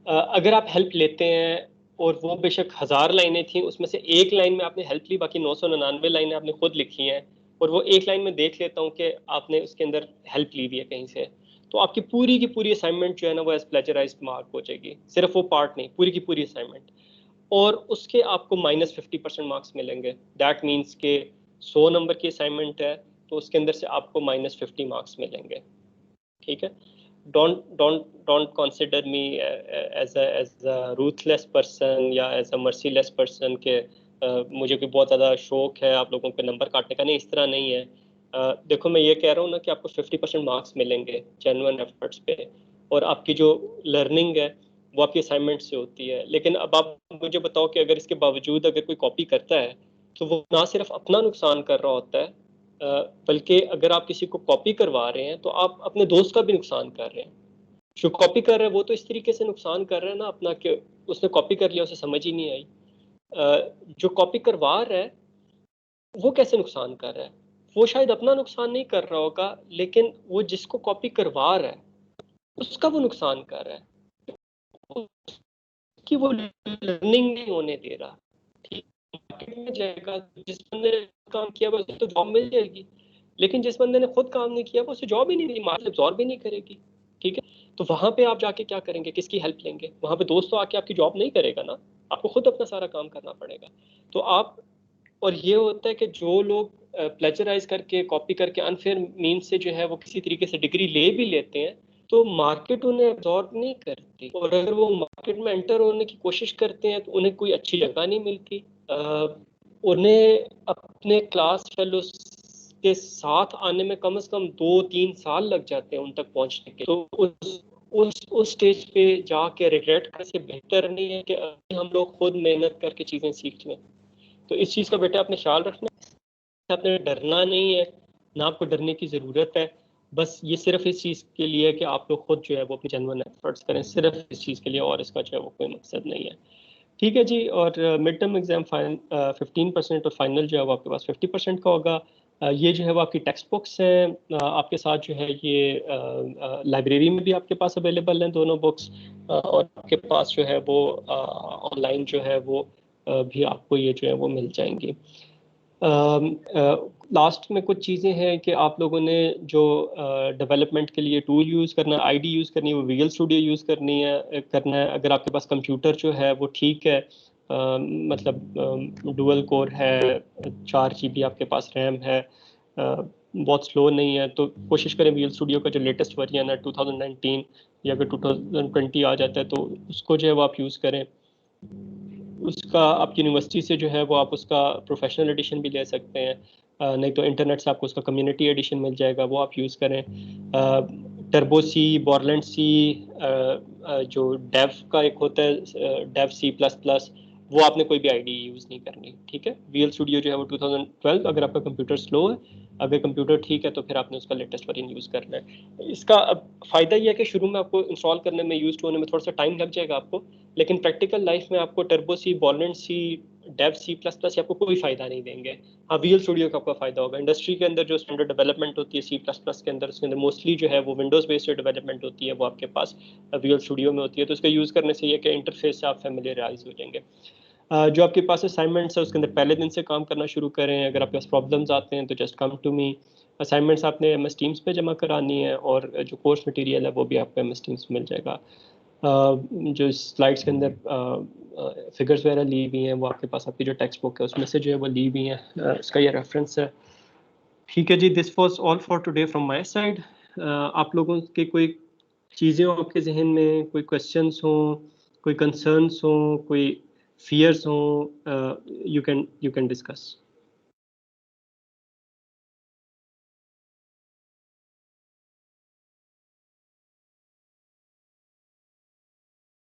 अगर आप हेल्प लेते हैं और वो बेशक 1000 लाइनें थी, उसमें से एक लाइन में आपने हेल्प ली, बाकी 999 लाइनें आपने खुद लिखी हैं और वो एक लाइन में देख लेता हूँ कि आपने उसके अंदर हेल्प ली हुई है कहीं से, तो आपकी पूरी की पूरी असाइनमेंट जो है ना वो एज प्लेजराइज्ड मार्क हो जाएगी, सिर्फ वो पार्ट नहीं, पूरी की पूरी असाइनमेंट। और उसके आपको -50% मार्क्स मिलेंगे। दैट मीन्स के 100 नंबर की असाइनमेंट है तो उसके अंदर से आपको -50 मार्क्स मिलेंगे, ठीक है। don't consider me as a ruthless person या as a merciless person के मुझे कोई बहुत ज़्यादा शौक है आप लोगों पे नंबर काटने का, नहीं, इस तरह नहीं है। देखो मैं ये कह रहा हूँ ना कि आपको 50% मार्क्स मिलेंगे जेन्युइन एफर्ट्स पे, और आपकी जो लर्निंग है वो आपकी असाइनमेंट से होती है। लेकिन अब आप मुझे बताओ कि अगर इसके बावजूद अगर कोई कॉपी करता है तो वो ना सिर्फ अपना नुकसान कर रहा होता है, बल्कि अगर आप किसी को कॉपी करवा रहे हैं तो आप अपने दोस्त का भी नुकसान कर रहे हैं। जो कॉपी कर रहा है वो तो इस तरीके से नुकसान कर रहा है ना अपना, कि उसने कॉपी कर लिया, उसे समझ ही नहीं आई। जो कॉपी करवा रहा है वो कैसे नुकसान कर रहा है? वो शायद अपना नुकसान नहीं कर रहा होगा, लेकिन वो जिसको कॉपी करवा रहा है उसका वो नुकसान कर रहा है, उसकी वो लर्निंग नहीं होने दे रहा। ठीक, मार्केट में जाएगा, जिस बंदे ने काम किया उसे तो जॉब मिल जाएगी, लेकिन जिस बंदे ने खुद काम नहीं किया वो उसे जॉब ही नहीं देगी, मार्केट एब्जॉर्ब भी नहीं करेगी। ठीक है, तो वहां पे आप जाके क्या करेंगे, किसकी हेल्प लेंगे? वहां पे दोस्त तो आके आपकी जॉब नहीं करेगा ना, आपको खुद अपना सारा काम करना पड़ेगा। तो आप, और ये होता है कि जो लोग प्लेजराइज करके कॉपी करके अनफेयर मीन्स से जो है वो किसी तरीके से डिग्री ले भी लेते हैं, तो मार्केट उन्हें एब्जॉर्ब नहीं करती, और अगर वो मार्केट में एंटर होने की कोशिश करते हैं तो उन्हें कोई अच्छी जगह नहीं मिलती। उन्हें अपने क्लास फेलोज के साथ आने में कम से कम 2-3 साल लग जाते हैं उन तक पहुंचने के। तो उस स्टेज पे जाके रिग्रेट करने से बेहतर नहीं है कि अभी हम लोग खुद मेहनत करके चीज़ें सीख लें। तो इस चीज़ का बेटा आपने ख्याल रखना है, आपने डरना नहीं है, ना आपको डरने की ज़रूरत है। बस ये सिर्फ इस चीज़ के लिए कि आप लोग खुद जो है वो अपने जेन्युइन एफर्ट्स करें, सिर्फ इस चीज़ के लिए, और इसका जो है वो कोई मकसद नहीं है। ठीक है जी। और मिड टर्म एग्जाम 15% और फाइनल जो है वो आपके पास 50% का होगा। ये जो है वो आपकी टेक्स्ट बुक्स हैं, आपके साथ जो है ये लाइब्रेरी में भी आपके पास अवेलेबल हैं दोनों बुक्स, और आपके पास जो है वो ऑनलाइन जो है वो भी आपको ये जो है वो मिल जाएंगी। लास्ट में कुछ चीज़ें हैं कि आप लोगों ने जो डेवलपमेंट के लिए टूल यूज़ करना है, आईडी यूज़ करनी है, वो विजुअल स्टूडियो यूज़ करना है। अगर आपके पास कंप्यूटर जो है वो ठीक है, मतलब डुअल कोर है, 4 GB आपके पास रैम है, बहुत स्लो नहीं है, तो कोशिश करें विजुअल स्टूडियो का जो लेटेस्ट वर्जन है 2019 या अगर 2020 आ जाता है तो उसको जो है वो आप यूज़ करें। उसका आप यूनिवर्सिटी से जो है वो आप उसका प्रोफेशनल एडिशन भी ले सकते हैं, नहीं तो इंटरनेट से आपको उसका कम्युनिटी एडिशन मिल जाएगा, वो आप यूज़ करें। टर्बो सी, बॉरलैंड सी, जो डेव का एक होता है डेव C++, वो आपने कोई भी आईडी यूज़ नहीं करनी। ठीक है, विजुअल स्टूडियो जो है वो 2012, अगर आपका कंप्यूटर स्लो है, अगर कंप्यूटर ठीक है तो फिर आपने उसका लेटेस्ट वर्जन यूज़ करना है। इसका अब फ़ायदा ये है कि शुरू में आपको इंस्टॉल करने में, यूज़ होने में थोड़ा सा टाइम लग जाएगा आपको, लेकिन प्रैक्टिकल लाइफ में आपको टर्बो सी, बॉरलैंड सी, डेव C++ आपको कोई फ़ायदा नहीं देंगे। हाँ, विजुअल स्टूडियो का आपका फ़ायदा होगा। इंडस्ट्री के अंदर जो स्टैंडर्ड डेवलपमेंट होती है C++ के अंदर, उसके अंदर मोस्टली जो है वो विंडोज़ बेस्ड जो डेवलपमेंट होती है वो आपके पास विजुअल स्टूडियो में होती है, तो इसका यूज़ करने से ये कि इंटरफेस से आप फेमिलियराइज हो जाएंगे। जो आपके पास असाइनमेंट्स है उसके अंदर पहले दिन से काम करना शुरू करें। अगर आपके पास प्रॉब्लम्स आते हैं तो just come to me. Assignments आपने MS टीम्स पे जमा करानी है, और जो कोर्स मटेरियल है वो भी आपको MS टीम्स मिल जाएगा। जो स्लाइड्स के अंदर फिगर्स वगैरह ली हुई हैं वो आपके पास, आपकी जो टेक्स्ट बुक है उसमें से जो है वो ली हुई हैं, इसका ये रेफरेंस है। ठीक है जी, this was all for today from my side. आप लोगों के कोई चीज़ें हो आपके जहन में, कोई क्वेश्चंस हो, कोई कंसर्न्स हो, कोई फियर्स हो, यू कैन डिस्कस।